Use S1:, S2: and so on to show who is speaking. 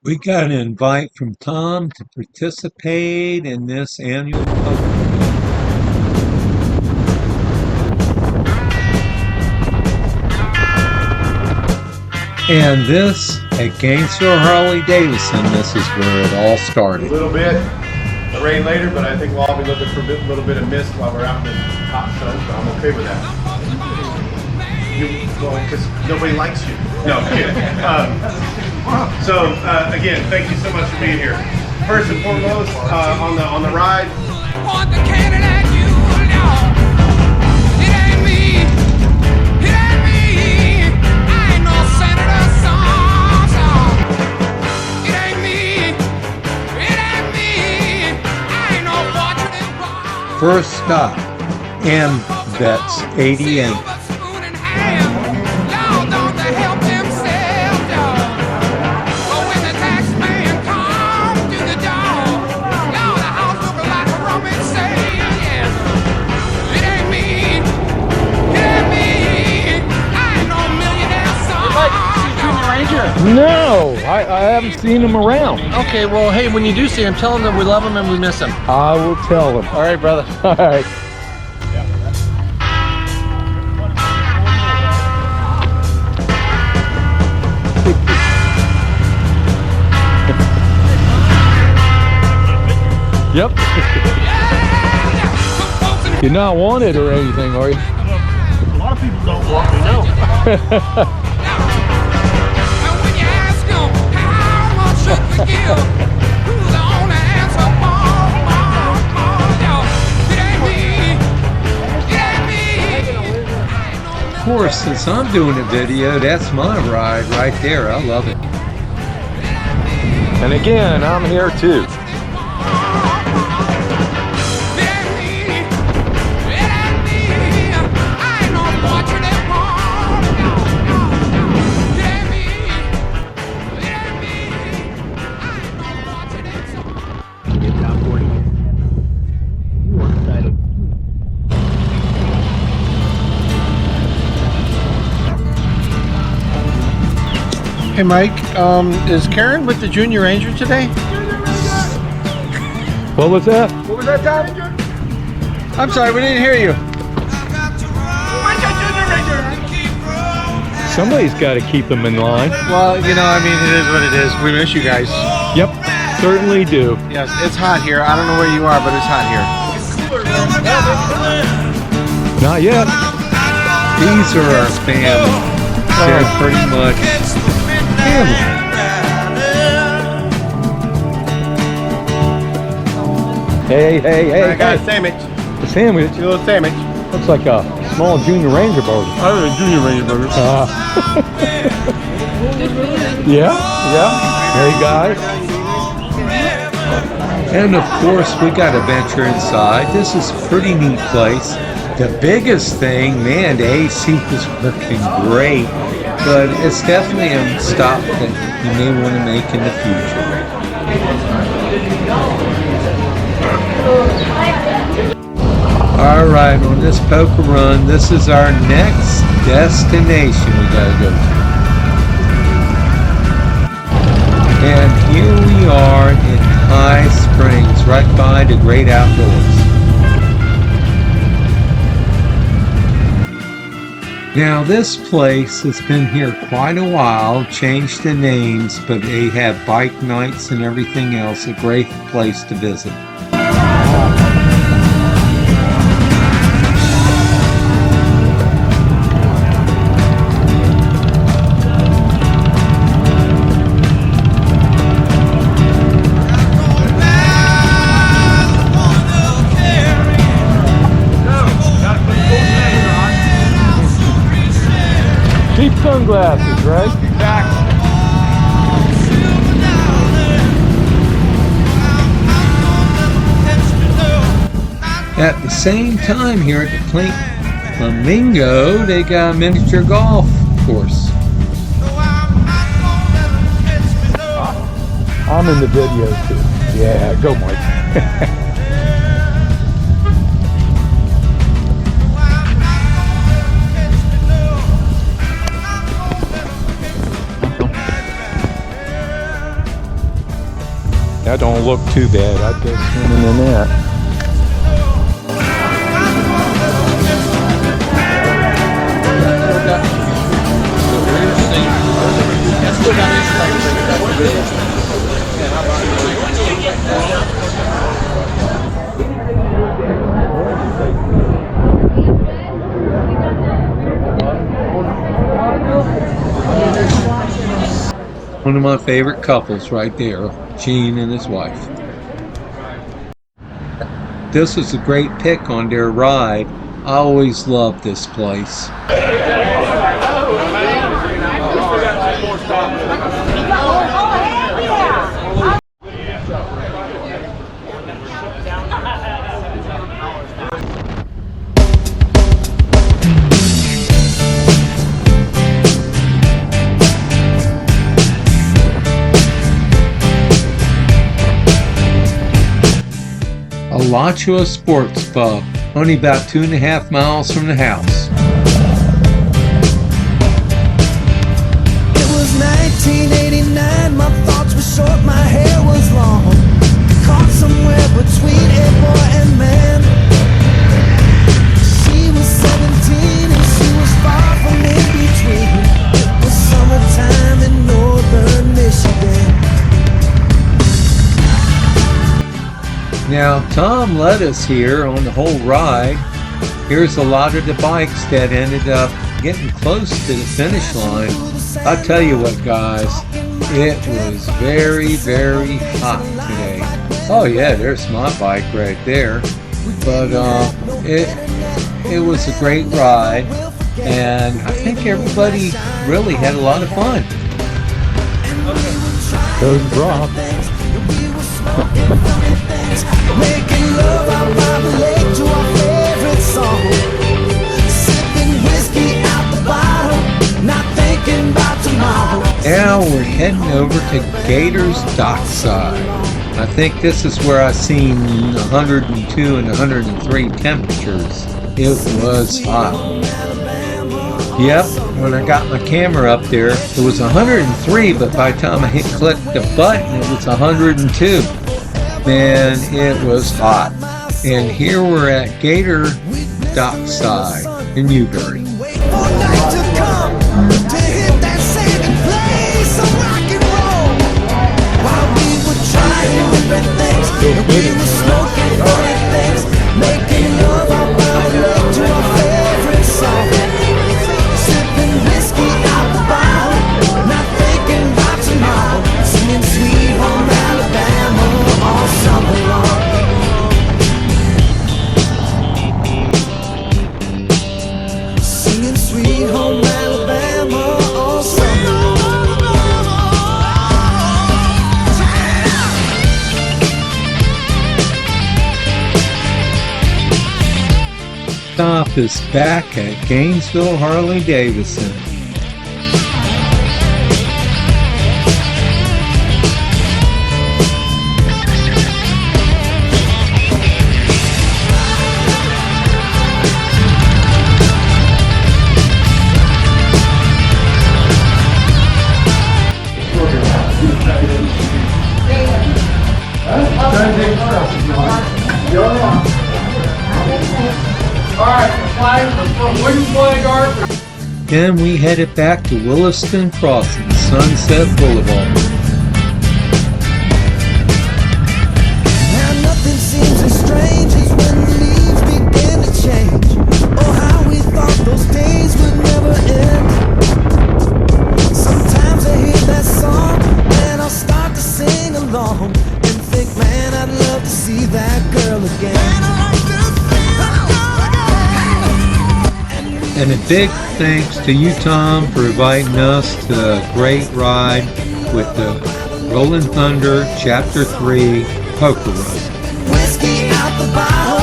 S1: We got an invite from Tom to participate in this annual poker. And this, at Gainesville Harley-Davidson, this is where it all started.
S2: A little bit of rain later, but I think we'll all be looking for a little bit of mist while we're out in the hot sun, so I'm okay with that. Well, because nobody likes you. No, I'm kidding. Again, thank you so much for being here. First and foremost, on the ride.
S3: Want the cannon at you, no. It ain't me. It ain't me. I ain't no senator song. It ain't me. It ain't me. I ain't no fortunate one.
S1: First stop, Bet's 88.
S4: No, I haven't seen him around.
S5: Okay, well, hey, when you do see him, tell him that we love him and we miss him.
S4: I will tell him.
S5: All right, brother.
S4: All right. Yep. You're not wanted or anything, are you?
S2: A lot of people don't want me, no.
S1: Of course, since I'm doing a video, that's my ride right there. I love it.
S4: And again, I'm here too.
S2: Hey Mike, is Karen with the Junior Ranger today?
S4: What was that?
S2: What was that, Tom? I'm sorry, we didn't hear you.
S4: Somebody's got to keep them in line.
S2: Well, you know, I mean, it is what it is. We miss you guys.
S4: Yep, certainly do.
S2: Yes, it's hot here. I don't know where you are, but it's hot here.
S4: Not yet.
S1: These are our family. They're pretty much family.
S4: Hey.
S2: I got a sandwich.
S4: A sandwich?
S2: A little sandwich.
S4: Looks like a small Junior Ranger burger.
S2: I have a Junior Ranger burger.
S4: Yeah. Hey guys.
S1: And of course, we got to venture inside. This is a pretty neat place. The biggest thing, man, the AC is working great, but it's definitely a stop that you may want to make in the future. All right, on this poker run, this is our next destination we got to go to. And here we are in High Springs, right by the great outdoors. Now this place has been here quite a while, changed the names, but they have bike nights and everything else, a great place to visit.
S4: Cheap sunglasses, right?
S2: Exactly.
S1: At the same time here at the Flamingo, they got a miniature golf course.
S4: I'm in the video too. Yeah, go Mike. That don't look too bad. I'd go swimming in that.
S1: One of my favorite couples right there, Gene and his wife. This was a great pick on their ride. I always loved this place. Latua Sports Pub, only about 2.5 miles from the house.
S6: It was 1989, my thoughts were short, my hair was long. Caught somewhere between a boy and man. She was 17 and she was far from in between. It was summertime in northern Michigan.
S1: Now, Tom led us here on the whole ride. Here's a lot of the bikes that ended up getting close to the finish line. I'll tell you what, guys, it was very, very hot today. Oh yeah, there's my bike right there. But it was a great ride, and I think everybody really had a lot of fun.
S4: Those drops.
S6: Making love out by the lake to our favorite song. Sipping whiskey out the bottle, not thinking about tomorrow.
S1: Now we're heading over to Gator's Dockside. I think this is where I seen 102 and 103 temperatures. It was hot. Yep, when I got my camera up there, it was 103, but by the time I clicked the button, it was 102. Man, it was hot. And here we're at Gator Dockside in Newberry. Stop is back at Gainesville Harley-Davidson. Then we headed back to Williston Crossing, Sunset Boulevard.
S6: Now nothing seems as strange as when the leaves begin to change. Oh, how we thought those days would never end. Sometimes I hear that song and I'll start to sing along and think, man, I'd love to see that girl again.
S1: And a big thanks to you, Tom, for inviting us to a great ride with the Rolling Thunder Chapter 3 Poker Run.
S6: Whiskey out the bottle.